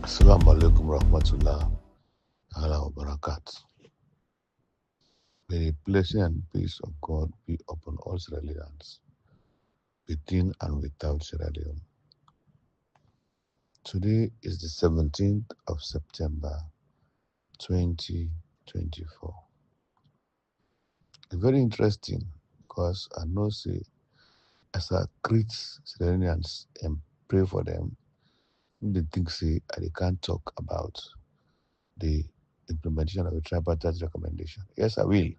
Assalamu alaikum rahmatullah wa barakatuh. May the blessing and peace of God be upon all Sierra Leoneans, within and without Sierra Leone. Today is the 17th of September 2024. It's very interesting because I know say as I greet Sierra Leoneans and pray for them, they think say they can't talk about the implementation of the tripartite recommendation. Yes, I will,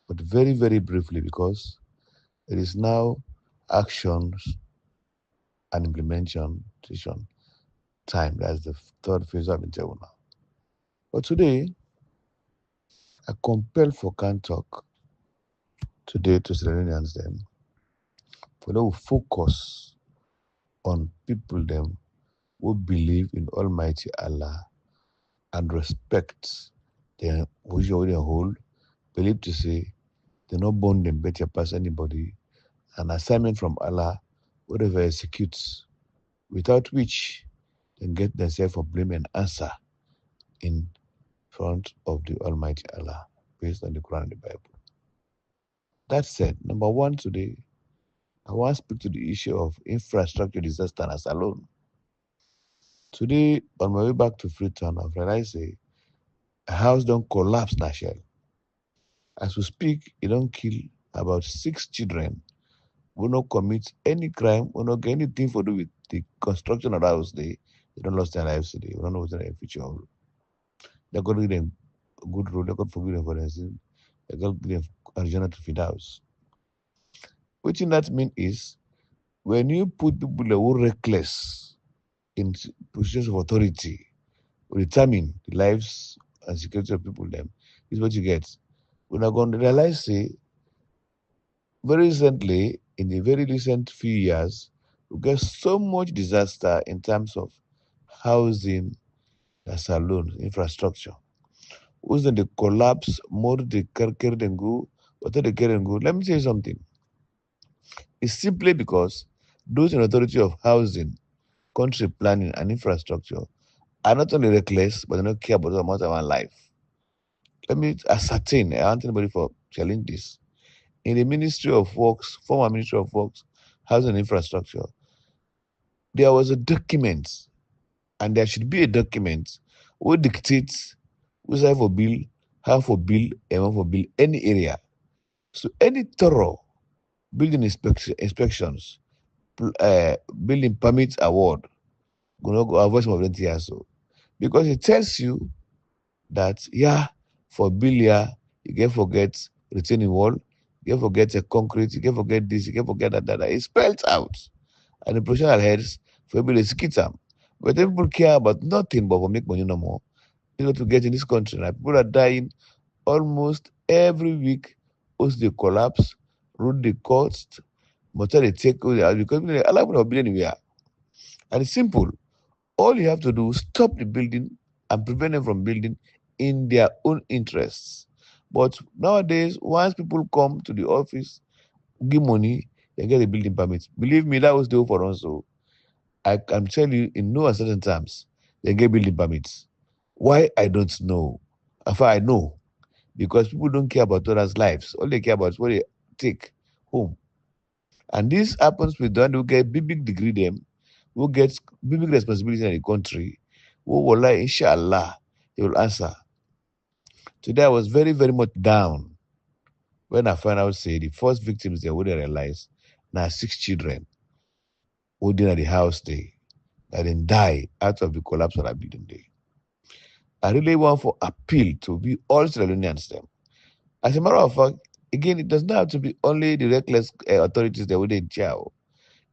but very, very briefly because it is now actions and implementation time. That's the third phase of interview now. But today, I compel for can talk today to Sierra Leoneans them for them to focus on people them who believe in Almighty Allah and respect their position they hold, believe to say they're not born them better past anybody, an assignment from Allah, whatever executes, without which they get themselves a blame and answer in front of the Almighty Allah based on the Quran and the Bible. That said, number one today, I want to speak to the issue of infrastructure disaster as alone. Today, on my way back to Freetown, I've realized a house don't collapse na shell. As we speak, it don't kill about 6 children who not commit any crime, who not get anything to do with the construction of the house. They don't lost their lives today. We don't know what's their future. They're going to give them a good road. They're going to forgive them for their sin. They're going to give them Arjuna to feed house. Which in that mean is when you put people who are reckless in positions of authority, determine the lives and security of people, them is what you get. We're going to realize, say, very recently, in the very recent few years, we get so much disaster in terms of housing, salon, infrastructure. Who's then the collapse, more the carry and go, what the carry and go. Let me say something. It's simply because those in authority of housing, country planning, and infrastructure are not only reckless, but they don't care about the amount of our life. Let me ascertain, I want anybody for challenge this. In the Ministry of Works, former Ministry of Works, Housing and Infrastructure, there was a document, and there should be a document which dictates who's have for bill, how for bill, and when for bill any area. So any thorough building inspections, building permits award, gonna go avoid some of them here so. Because it tells you that for bill you can forget retaining wall, you can forget a concrete, you can forget this, you can forget that. It spells out. And the professional heads for able to skit them. But people care about nothing but for make money no more. You know, to get in this country. Now, people are dying almost every week. Host the collapse, root the cost, motor they take because Allah will not be anywhere. And it's simple. All you have to do is stop the building and prevent them from building in their own interests. But nowadays, once people come to the office, give money, they get a building permit. Believe me, that was the way for us. So I can tell you in no uncertain terms, they get building permits. Why? I don't know. In fact, I know. Because people don't care about others' lives. All they care about is what they take home. And this happens with those who get big degree them, who gets big responsibility in the country, who will lie, inshallah, he will answer. Today I was very, very much down when I found out, say, the first victims they would realize now 6 children who did at the house day that then die out of the collapse of that building day. I really want for appeal to be all Sierra Leoneans them. As a matter of fact, again, it does not have to be only the reckless authorities that would in jail.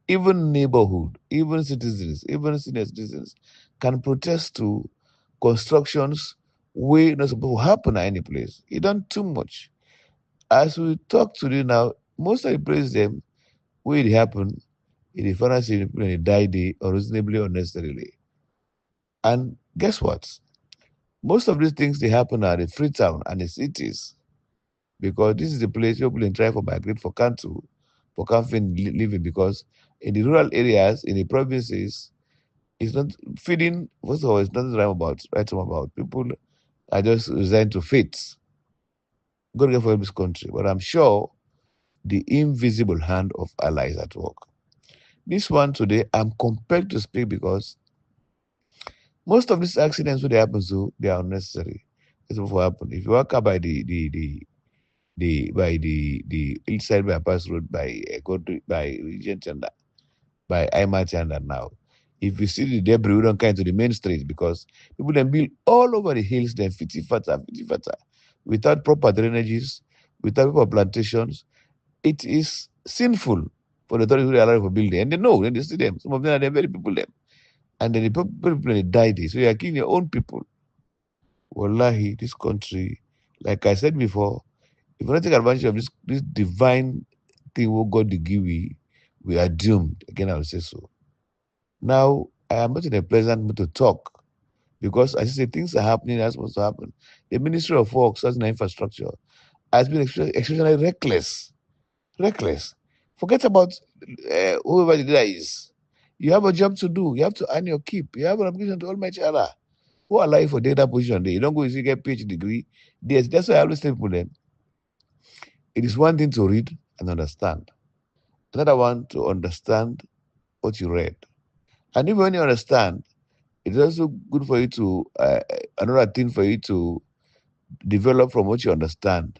Even neighborhood, even citizens, even senior citizens can protest to constructions way not supposed to happen at any place. It done too much. As we talk today now, most of the places them where it happen, it is final say people they die day unreasonably or unnecessarily. And guess what? Most of these things they happen at the Freetown and the cities because this is the place where people try for migrate for living because in the rural areas, in the provinces, It's not feeding. First of all, it's nothing right about. People are just resigned to fate. God can help this country, but I'm sure the invisible hand of Allah is at work. This one today, I'm compelled to speak because most of these accidents when they happen, so they are unnecessary. That's what happen. If you walk up by the inside bypass road by by Regent Chanda, by Aima Chanda now, if you see the debris, we don't come into the main street because people then build all over the hills, then fiti fata, without proper drainages, without proper plantations. It is sinful for the authorities who are allowed for building, and they know, and they see them. Some of them are the very people them, and then the people they die there. So you are killing your own people. Wallahi, this country, like I said before, if we don't take advantage of this divine thing what God give we are doomed. Again, I will say so. Now, I am not in a pleasant mood to talk because as I say, things are happening as supposed to happen. The Ministry of Works, Housing and Infrastructure, has been exceptionally reckless. Reckless. Forget about whoever the guy is. You have a job to do. You have to earn your keep. You have an obligation to Almighty Allah. Who are lying for data position there? You don't go easily get PhD degree. That's why I always tell people then it is one thing to read and understand. Another one to understand what you read. And even when you understand, it's also good for you to another thing for you to develop from what you understand.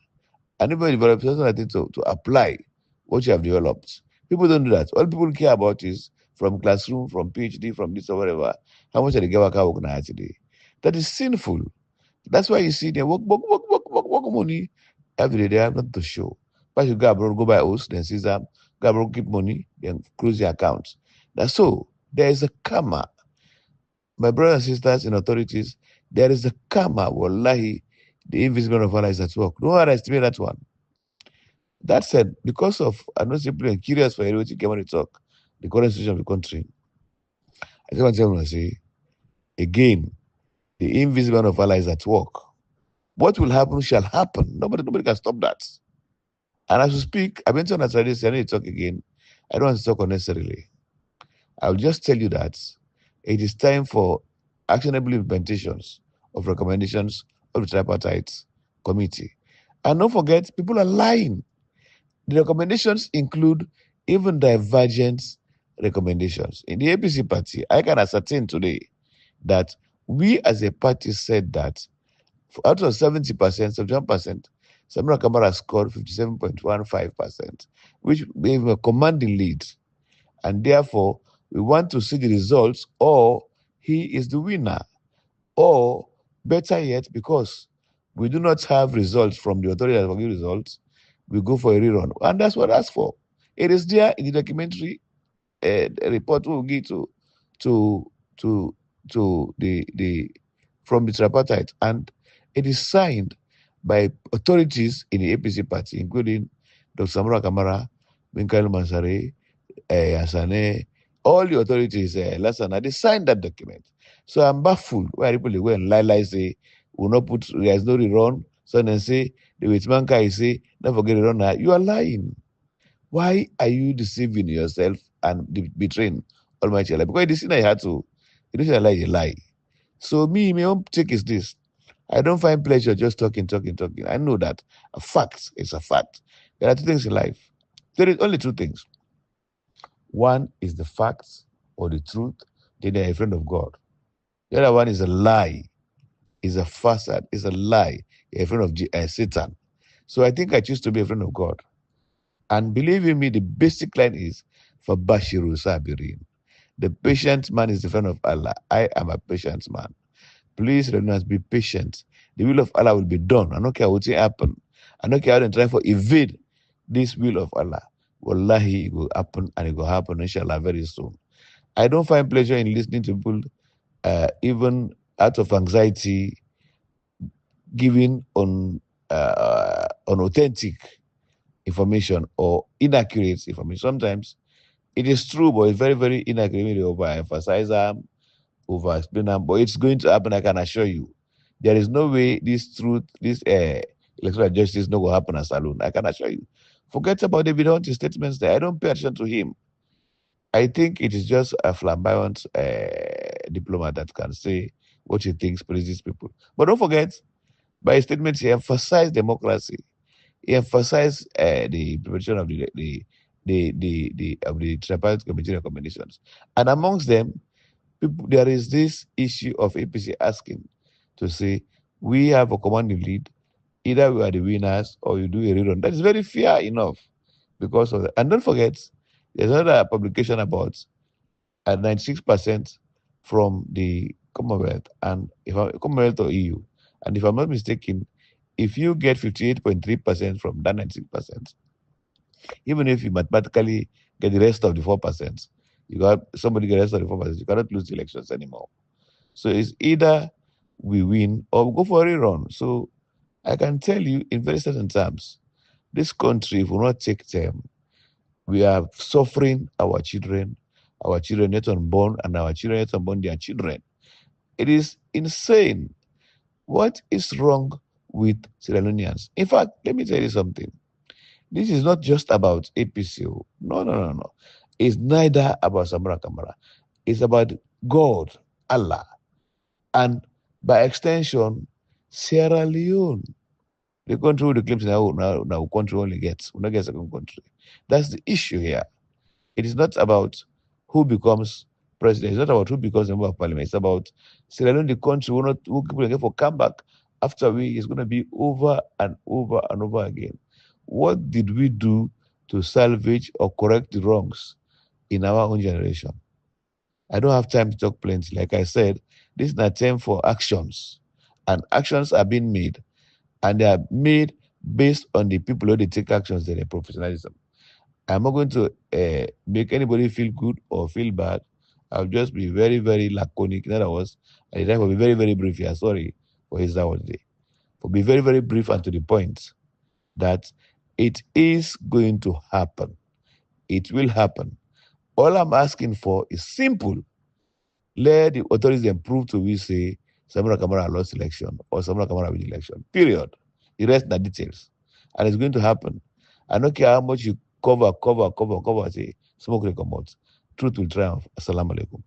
And even develop it's also another thing to apply what you have developed. People don't do that. All people care about is from classroom, from PhD, from this or whatever, how much are they get work today. That is sinful. That's why you see them work money every day. They have nothing to show. But you go abroad, go buy house, then see them, go abroad, keep money, then close your accounts. That's so. There is a karma. My brothers and sisters in authorities, there is a karma. Wallahi, the invisible of Allah is at work. Don't underestimate that one. That said, because of I'm not simply curious for everyone to come and talk, the current situation of the country, I just want to say again, the invisible of Allah is at work. What will happen shall happen. Nobody can stop that. And as we speak, I've been telling us this, I need to talk again. I don't want to talk unnecessarily. I'll just tell you that it is time for actionable implementations of recommendations of the tripartite committee. And don't forget, people are lying. The recommendations include even divergent recommendations. In the APC party, I can ascertain today that we as a party said that out of 70%, 71%, Samira Kamara scored 57.15%, which gave him a commanding lead. And therefore, we want to see the results, or he is the winner. Or better yet, because we do not have results from the authority that will give results, we go for a rerun. And that's what that's for. It is there in the documentary report we'll give to to the from the tripartite, and it is signed by authorities in the APC party, including Dr. Samura Kamara, Minkael Mansare, Asane, all the authorities, Lasana, they signed that document. So I'm baffled why people go and lie, say, will not put, there's no rerun. So then say, the Witmanka is say, don't forget the run. You are lying. Why are you deceiving yourself and betraying Almighty Allah? Because the sin I had to, you don't lie, you lie. So me, my own take is this. I don't find pleasure just talking. I know that a fact is a fact. There are two things in life. There is only two things. One is the facts or the truth, then they are a friend of God. The other one is a lie, is a facade, is a lie, a friend of Satan. So I think I choose to be a friend of God. And believe in me, the basic line is for Bashiru Sabirin. The patient man is the friend of Allah. I am a patient man. Please, Reverend, be patient. The will of Allah will be done. I don't care what will happen. I don't care how they try for evade this will of Allah. Wallahi, it will happen and it will happen, inshallah, very soon. I don't find pleasure in listening to people, even out of anxiety, giving on authentic information or inaccurate information. Sometimes it is true, but it's very, very inaccurate. Maybe overemphasize them, over explain them, but it's going to happen. I can assure you. There is no way this truth, this electoral justice, no will happen as alone. I can assure you. Forget about David Hunting's statements there. I don't pay attention to him. I think it is just a flamboyant diplomat that can say what he thinks pleases people. But don't forget, by his statements, he emphasized democracy. He emphasized the implementation of the tripartite committee recommendations, and amongst them, people, there is this issue of APC asking to say we have a commanding lead. Either we are the winners or you do a rerun. That is very fair enough because of that. And don't forget, there's another publication about 96% from the Commonwealth and if I, Commonwealth or EU. And if I'm not mistaken, if you get 58.3% from that 96%, even if you mathematically get the rest of the 4%, you got somebody get the rest of the 4%, you cannot lose the elections anymore. So it's either we win or we go for a rerun. So I can tell you in very certain terms, this country, if we not take them, we are suffering our children yet unborn, and our children yet unborn their children. It is insane. What is wrong with Sierra Leoneans? In fact, let me tell you something. This is not just about APCO. No, no, no, no. It's neither about Samara Kamara. It's about God, Allah, and by extension, Sierra Leone. The country who the claims now country only gets, will not get second country. That's the issue here. It is not about who becomes president. It's not about who becomes a member of parliament. It's about Sierra Leone, the country who people get for comeback after we is going to be over and over and over again. What did we do to salvage or correct the wrongs in our own generation? I don't have time to talk plenty. Like I said, this is an attempt for actions, and actions are being made, and they are made based on the people who they take actions, their professionalism. I'm not going to make anybody feel good or feel bad. I'll just be very, very laconic. In other words, I will be very, very brief here. Sorry for his that was day. But be very, very brief and to the point that it is going to happen. It will happen. All I'm asking for is simple. Let the authorities then prove to we say Samura Kamara lost election or Samura Kamara win election. Period. The rest are details. And it's going to happen. I don't care how much you cover, say, smoke will come out. Truth will triumph. Assalamu alaikum.